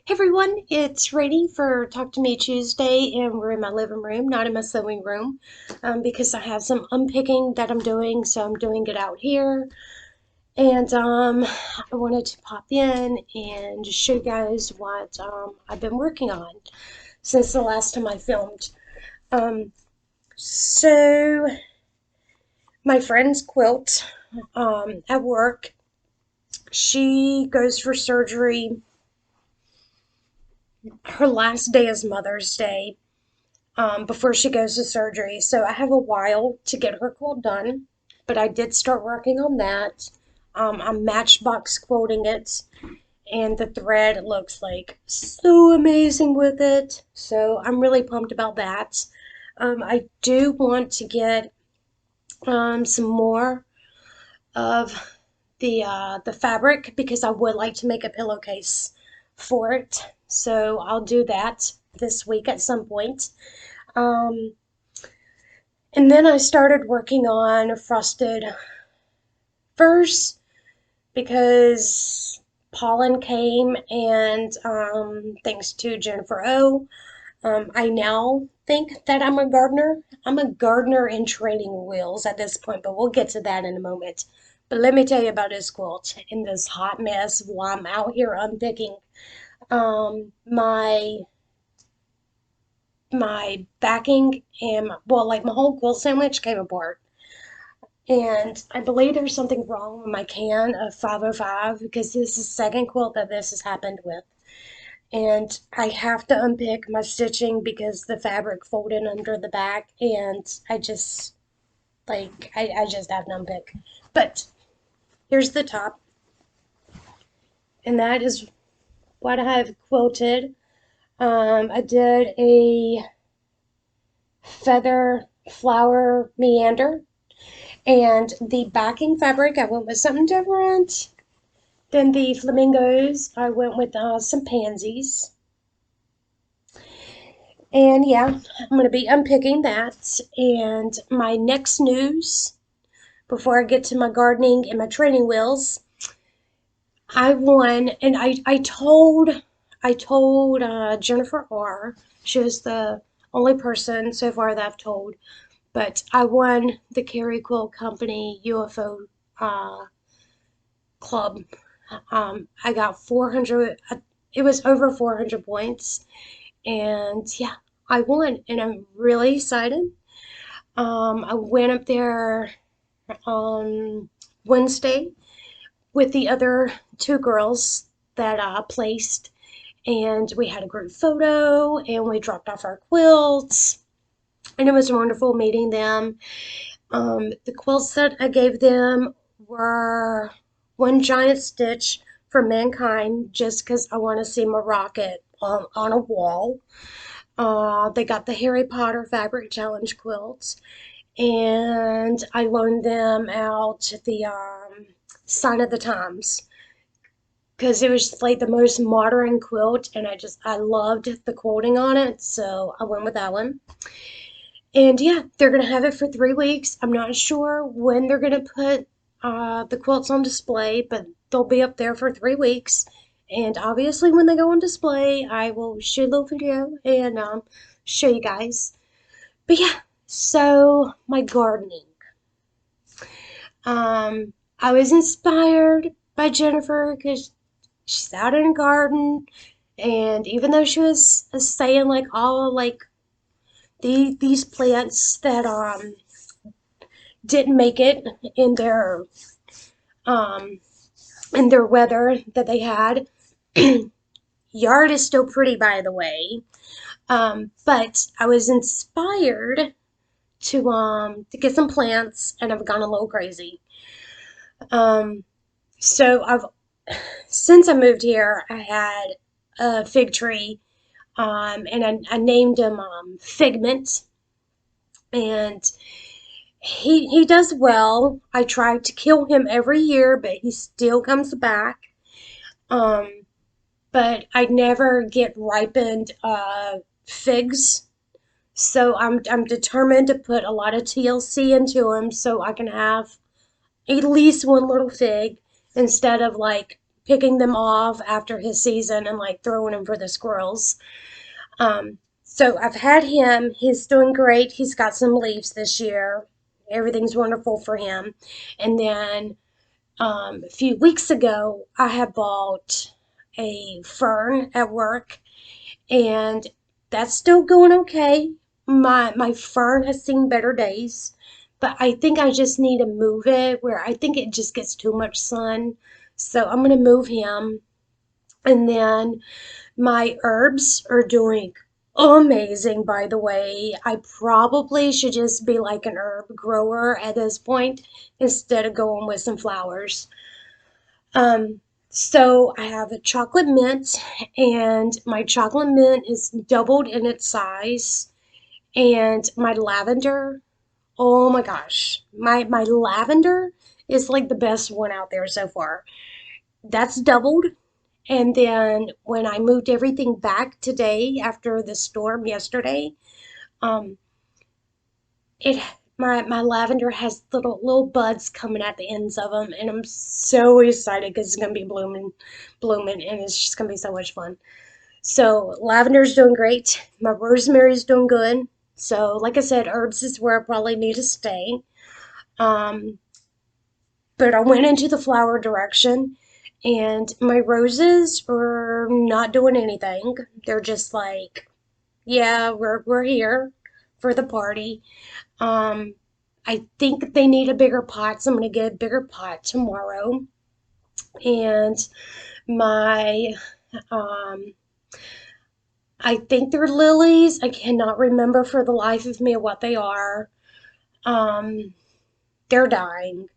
Hey everyone, it's Rainy for Talk to Me Tuesday, and we're in my living room, not in my sewing room, because I have some unpicking that I'm doing, so I'm doing it out here. And I wanted to pop in and just show you guys what I've been working on since the last time I filmed. Um, so my friend's quilt at work, she goes for surgery. Her last day is Mother's Day. Before she goes to surgery. So I have a while to get her quilt done, but I did start working on that. I'm matchbox quilting it, and the thread looks like so amazing with it. So I'm really pumped about that. I do want to get some more of the fabric because I would like to make a pillowcase for it. So I'll do that this week at some point. Um, And then I started working on frosted furs because pollen came, and thanks to Jennifer O, I now think that I'm a gardener. I'm a gardener in training wheels at this point, but we'll get to that in a moment. But let me tell you about this quilt in this hot mess while I'm out here unpicking. My backing and like my whole quilt sandwich came apart. And I believe there's something wrong with my can of 505 because this is the second quilt that this has happened with. And I have to unpick my stitching because the fabric folded under the back, and I just have to unpick. But here's the top, and that is what I've quilted. I did a feather flower meander, and the backing fabric, I went with something different. Then the flamingos, I went with some pansies. And yeah, I'm going to be unpicking that. And my next news, before I get to my gardening and my training wheels, I won, and I told Jennifer R. She was the only person so far that I've told, but I won the Carrie Quill Company UFO club. I got 400. It was over 400 points, and yeah, I won, and I'm really excited. I went up there on Wednesday with the other two girls that I placed, and we had a group photo, and we dropped off our quilts, and it was wonderful meeting them. The quilts that I gave them were one giant stitch for mankind, just because I want to see my rocket on a wall. They got the Harry Potter Fabric Challenge quilts, and I loaned them out the Sign of the Times because it was like the most modern quilt, and I loved the quilting on it, so I went with that one. And yeah, they're gonna have it for 3 weeks. I'm not sure when they're gonna put the quilts on display, but they'll be up there for 3 weeks. And obviously, when they go on display, I will shoot a little video and show you guys. But yeah, so my gardening. I was inspired by Jennifer because she's out in a garden, and even though she was saying like all like these plants that didn't make it in their um in their weather that they had. Yard is still pretty, by the way. But I was inspired to get some plants, and I've gone a little crazy. Um, so I've since I moved here, I had a fig tree, and I named him Figment, and he does well. I try to kill him every year, but he still comes back. Um, but I never get ripened figs. So I'm determined to put a lot of TLC into them so I can have at least one little fig instead of like picking them off after his season and like throwing them for the squirrels. So I've had him. He's doing great. He's got some leaves this year. Everything's wonderful for him. And then a few weeks ago, I had bought a fern at work, and that's still going okay. My fern has seen better days, but I think I just need to move it where I think it just gets too much sun. So I'm gonna move him, and then my herbs are doing amazing, by the way. I probably should just be like an herb grower at this point instead of going with some flowers. Um, so I have a chocolate mint, and my chocolate mint is doubled in its size. And my lavender, oh my gosh, my lavender is like the best one out there so far. That's doubled. And then when I moved everything back today after the storm yesterday, um, it my lavender has little buds coming at the ends of them, and I'm so excited because it's gonna be blooming, and it's just gonna be so much fun. So lavender's doing great. My rosemary's doing good. So like I said, herbs is where I probably need to stay. Um, but I went into the flower direction, and my roses are not doing anything. They're just like, yeah, we're here for the party. Um, I think they need a bigger pot, so I'm gonna get a bigger pot tomorrow. And my, um, I think they're lilies. I cannot remember for the life of me what they are. Um, they're dying,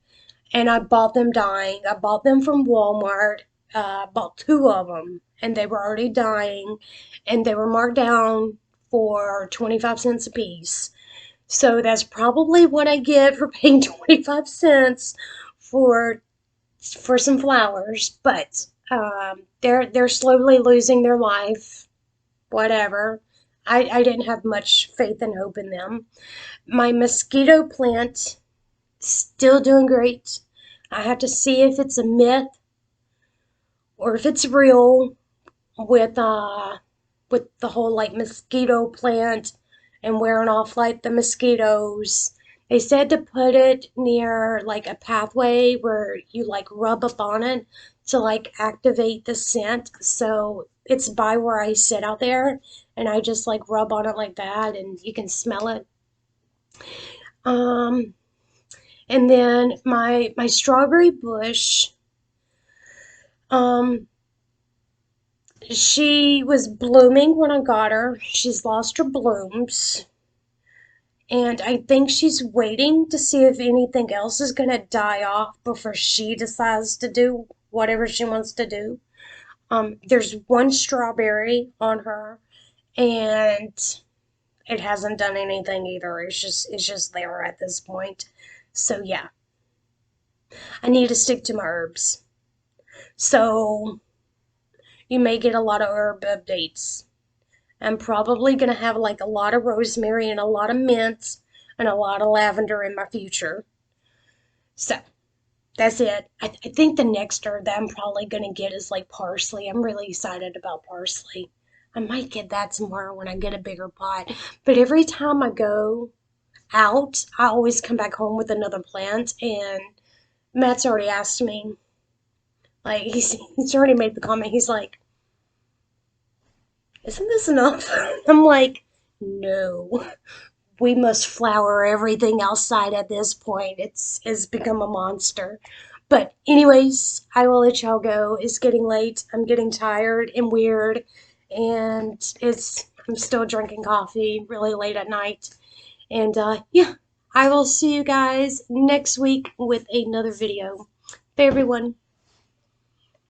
and I bought them dying. I bought them from Walmart. Bought two of them, and they were already dying, and they were marked down for 25 cents a piece. So that's probably what I get for paying 25 cents for for some flowers. But they're slowly losing their life. Whatever. I didn't have much faith and hope in them. My mosquito plant still doing great. I have to see if it's a myth or if it's real with with the whole like mosquito plant and wearing off like the mosquitoes. They said to put it near like a pathway where you like rub up on it to like activate the scent. So it's by where I sit out there, and I just like rub on it like that and you can smell it. Um and then my strawberry bush, um she was blooming when I got her. She's lost her blooms. And I think she's waiting to see if anything else is going to die off before she decides to do whatever she wants to do. There's one strawberry on her, and it hasn't done anything either. It's just there at this point. So yeah, I need to stick to my herbs. So you may get a lot of herb updates. I'm probably going to have like a lot of rosemary and a lot of mint and a lot of lavender in my future. So that's it. I think the next herb that I'm probably going to get is like parsley. I'm really excited about parsley. I might get that tomorrow when I get a bigger pot. But every time I go out, I always come back home with another plant. And Matt's already asked me, like, he's already made the comment. He's like, isn't this enough? I'm like, no. We must flower everything outside at this point. It's become a monster. But anyways, I will let y'all go. It's getting late. I'm getting tired and weird, and I'm still drinking coffee really late at night. And yeah, I will see you guys next week with another video. Bye everyone.